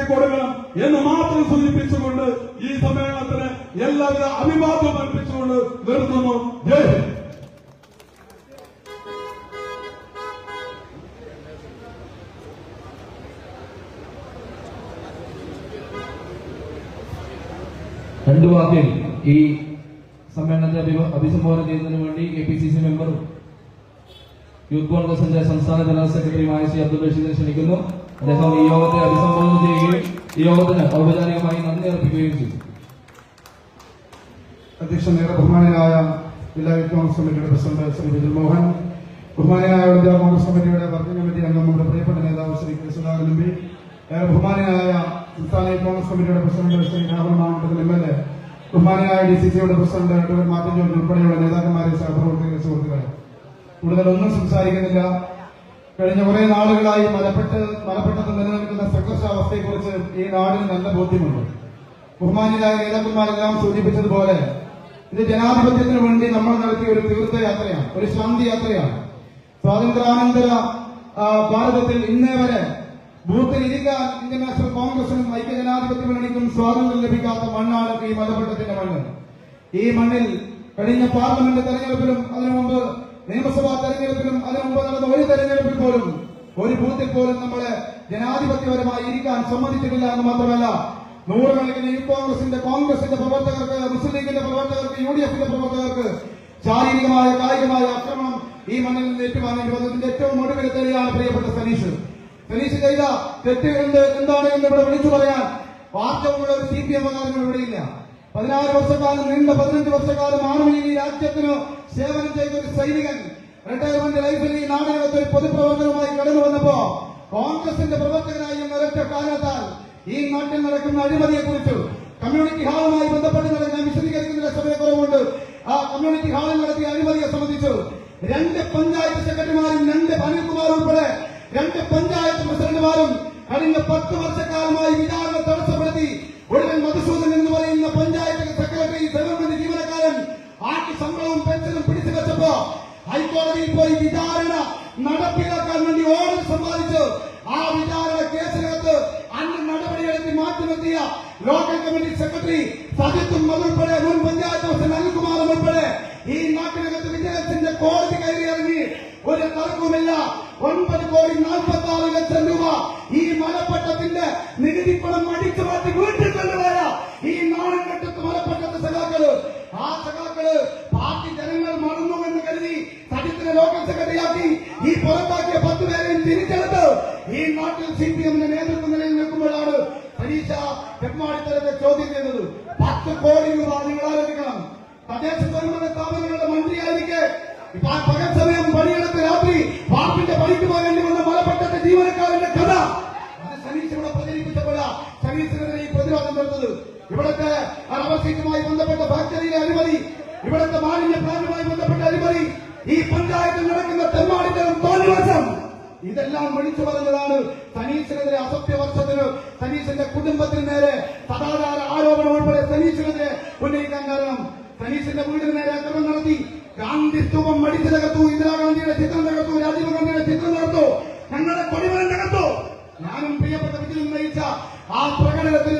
നടത്തി കൊടുക്കണം എന്ന് മാത്രം സൂചിപ്പിച്ചുകൊണ്ട് ഈ സമ്മേളനത്തിന് എല്ലാവിധ അഭിവാദ്യം അർപ്പിച്ചുകൊണ്ട് നിർത്തുന്നു. ജയ് ഹിന്ദ്. രണ്ടു വാക്കിൽ ഈ സമ്മേളനത്തെ അഭിസംബോധന ചെയ്യുന്നതിന് വേണ്ടി KPCC മെമ്പറും യൂത്ത് കോൺഗ്രസിന്റെ സംസ്ഥാന ജനറൽ സെക്രട്ടറിയുമായ ശ്രീ അബ്ദുൽ ബഷീദിനെ ക്ഷണിക്കുന്നു. അദ്ദേഹം ഈ യോഗത്തെ അഭിസംബോധന ചെയ്യുകയും ഈ യോഗത്തിന് ഔപചാരികമായി നന്ദി അർപ്പിക്കുകയും ചെയ്തു. അധ്യക്ഷനേറെ ബഹുമാനായ ജില്ലാ യൂത്ത് കോൺഗ്രസ് കമ്മിറ്റിയുടെ പ്രസിഡന്റ് ശ്രീ വിജയ് മോഹൻ, ബഹുമാനായ ജില്ലാ കോൺഗ്രസ് കമ്മിറ്റിയുടെ വർക്കിംഗ് കമ്മിറ്റി അംഗം നമ്മുടെ പ്രിയപ്പെട്ട നേതാവ് Shri K Sudhakaran M P, ബഹുമാനായ സംസ്ഥാന യൂത്ത് കോൺഗ്രസ് കമ്മിറ്റിയുടെ പ്രസിഡന്റ് ശ്രീ രാഹുൽ മാവട്ടത്തിൽ MLA, ബഹുമാനായ DCCയുടെ പ്രസിഡന്റ് ഡോക്ടർ മാർട്ടിൻ ജോർജ് ഉൾപ്പെടെയുള്ള നേതാക്കന്മാരെ, സഹപ്രവർത്തകരെ, സുഹൃത്തുക്കളെ, കൂടുതലൊന്നും സംസാരിക്കുന്നില്ല. കഴിഞ്ഞ കുറെ നാളുകളായി മലപ്പെട്ടത്ത് നിലനിൽക്കുന്ന സംഘർഷാവസ്ഥയെക്കുറിച്ച് ഈ നാടിന് നല്ല ബോധ്യമുണ്ട്. ബഹുമാന്യരായ നേതാക്കന്മാരെല്ലാം സൂചിപ്പിച്ചതുപോലെ ഇത് ജനാധിപത്യത്തിന് വേണ്ടി നമ്മൾ നടത്തിയ ഒരു തീർത്ഥയാത്രയാണ്, ഒരു ശാന്തി യാത്രയാണ്. സ്വാതന്ത്ര്യാനന്തര ഭാരതത്തിൽ ഇന്നേ വരെ ബൂത്തിൽ ഇരിക്കാൻ ഇന്ത്യൻ നാഷണൽ കോൺഗ്രസിനും ഐക്യജനാധിപത്യ മുന്നണിക്കും സ്വാതന്ത്ര്യം ലഭിക്കാത്ത മണ്ണാണ് ഈ മലപ്പെട്ടത്തിന്റെ മണ്ണ്. ഈ മണ്ണിൽ കഴിഞ്ഞ പാർലമെന്റ് തെരഞ്ഞെടുപ്പിലും അതിനു മുമ്പ് നിയമസഭാ തെരഞ്ഞെടുപ്പിലും അതിനു മുമ്പ് നടന്ന ഒരു തെരഞ്ഞെടുപ്പിൽ പോലും ഒരു ബൂത്തിൽ പോലും നമ്മളെ ജനാധിപത്യപരമായി ഇരിക്കാൻ സമ്മതിച്ചിട്ടില്ല എന്ന് മാത്രമല്ല, നൂറുകണക്കിന് യൂത്ത് കോൺഗ്രസിന്റെ പ്രവർത്തകർക്ക്, മുസ്ലിം ലീഗിന്റെ പ്രവർത്തകർക്ക്, UDFന്റെ പ്രവർത്തകർക്ക് ശാരീരികമായ കായികമായ ആക്രമണം ഈ മണ്ണിൽ നിന്ന് ഏറ്റുവാങ്ങേണ്ടി വന്നതിന്റെ ഏറ്റവും ഒടുവിൽ തെളിയാണ് പ്രിയപ്പെട്ട സനീഷ് ചെയ്ത തെറ്റ് എന്താണ് എന്ന് ഇവിടെ വിളിച്ചു പറയാൻ വാർത്തകളുള്ള ഒരു CPM അംഗങ്ങൾ ഇവിടെയില്ല. 16 വർഷക്കാലം നീണ്ട 15 വർഷക്കാലം ആർമിയിൽ ഈ രാജ്യത്തിന് സേവനം ചെയ്ത ഒരു സൈനികൻ റിട്ടയർമെന്റ് ലൈഫിൽ ഈ നാടിനകത്ത് ഒരു പൊതുപ്രവർത്തനവുമായി കടന്നു വന്നപ്പോ കോൺഗ്രസിന്റെ പ്രവർത്തകനായി ഒരൊറ്റ കാരണത്താൽ ഈ നാട്ടിൽ നടക്കുന്ന അഴിമതിയെക്കുറിച്ച് കമ്മ്യൂണിറ്റി ഹാളുമായി ബന്ധപ്പെട്ട് ഞാൻ വിശദീകരിക്കുന്നതിന്റെ സമയക്കുറവുണ്ട്. ആ കമ്മ്യൂണിറ്റി ഹാളിൽ നടത്തിയ അഴിമതിയെ സംബന്ധിച്ച് 2 പഞ്ചായത്ത് സെക്രട്ടറിമാരും 2 അനിൽകുമാർ ഉൾപ്പെടെ 2 പഞ്ചായത്ത് പ്രസിഡന്റുമാരും കഴിഞ്ഞ 10 വർഷക്കാലമായി വിചാരണ തടസ്സപ്പെടുത്തി ഒടുവിൽ മധുസൂദൻ എന്ന് പറയുന്ന പഞ്ചായത്ത് സെക്രട്ടറി ഗവൺമെന്റ് ജീവനക്കാരൻ ആക്കി ശമ്പളവും പെൻഷനും പിടിച്ചു വെച്ചപ്പോ ഹൈക്കോടതിയിൽ പോയി വിചാരണ നടപ്പിലാക്കാൻ വേണ്ടി ഓർഡർ സമ്പാദിച്ചു. ആ വിചാരണ കേസിനകത്ത് അന്ന് നടപടിയെടുത്ത് മാറ്റി നിർത്തിയ ലോക്കൽ കമ്മിറ്റി സെക്രട്ടറി സജിത്തും അതുൾപ്പെടെ മുൻ പഞ്ചായത്ത് പ്രസിഡന്റ് അനിൽകുമാറും ഉൾപ്പെടെ ഈ നാട്ടിനകത്ത് വിജിലൻസിന്റെ കോടതി കയറി ഇറങ്ങി ഒരു തർക്കവുമില്ല 9,46,00,000 രൂപ ഈ മലപ്പട്ടത്തിന്റെ നികുതി പണം അടിച്ചു മാറ്റി വീട്ടിൽ കൊണ്ടുപോയ ഈ നാടൻ കെട്ടത്ത് മലപ്പട്ടത്തെ സഖാക്കള്, ആ സഖാക്കള് പാർട്ടി ജനങ്ങൾ മറന്നുവെന്ന് കരുതി സജിത്തിനെ ലോക്കൽ സെക്രട്ടറിയാക്കി ഈ പുറത്താക്കിയ 10 പേരെയും തിരിച്ചെടുത്ത് ഈ നാട്ടിൽ CPMന്റെ നേതൃത്വ നിലയിൽ നിൽക്കുമ്പോഴാണ് പരീക്ഷ തെമ്മാടിത്തരത്തെ ചോദ്യം ചെയ്തത്. 10 കോടി രൂപ നിങ്ങൾ ആലോചിക്കണം. തദ്ദേശ സ്വയംഭരണ സ്ഥാപനങ്ങളുടെ മന്ത്രിയായിരിക്കെ പകൽ സമയം പണിയെടുത്ത് രാത്രി പാർട്ടിന്റെ പണിക്ക് പോകേണ്ടി വന്ന മലപ്പട്ടത്തെ ജീവനക്കാരന്റെ കഥ അത് സനീഷ് ഇവിടെ പ്രചരിപ്പിച്ചപ്പോഴാ സനീഷിനെതിരെ ഈ പ്രതിരോധം നടന്നത്. ഇവിടുത്തെ റബ്ബർ ബന്ധപ്പെട്ട ഫാക്ടറിയിലെ അഴിമതി, ഇവിടുത്തെ മാലിന്യ പ്ലാന്റുമായി ബന്ധപ്പെട്ട അഴിമതി, ഈ പഞ്ചായത്തിൽ നടക്കുന്ന തെമ്മാടിത്തരം, തോന്നിവാസം, ഇതെല്ലാം വിളിച്ചു പറഞ്ഞതാണ് സനീഷിനെതിരെ അസത്യവർഷത്തിന് സനീഷിന്റെ കുടുംബത്തിന് നേരെ സദാചാര ആരോപണം ഉൾപ്പെടെ സനീഷിനെതിരെ ഉന്നയിക്കാൻ കാരണം. സനീഷിന്റെ വീടിന് നേരെ ആക്രമണം നടത്തി, ഗാന്ധി സ്തൂപം മടിച്ചു തകർത്തു, ഇന്ദിരാഗാന്ധിയുടെ ചിത്രം തകർത്തു, രാജീവ് ഗാന്ധിയുടെ ചിത്രം തകർത്തു, ഞങ്ങളുടെ കൊടിമരം തകർത്തു. ഞാനും പ്രിയപ്പെട്ട വിജിലും നയിച്ച ആ പ്രകടനത്തിന്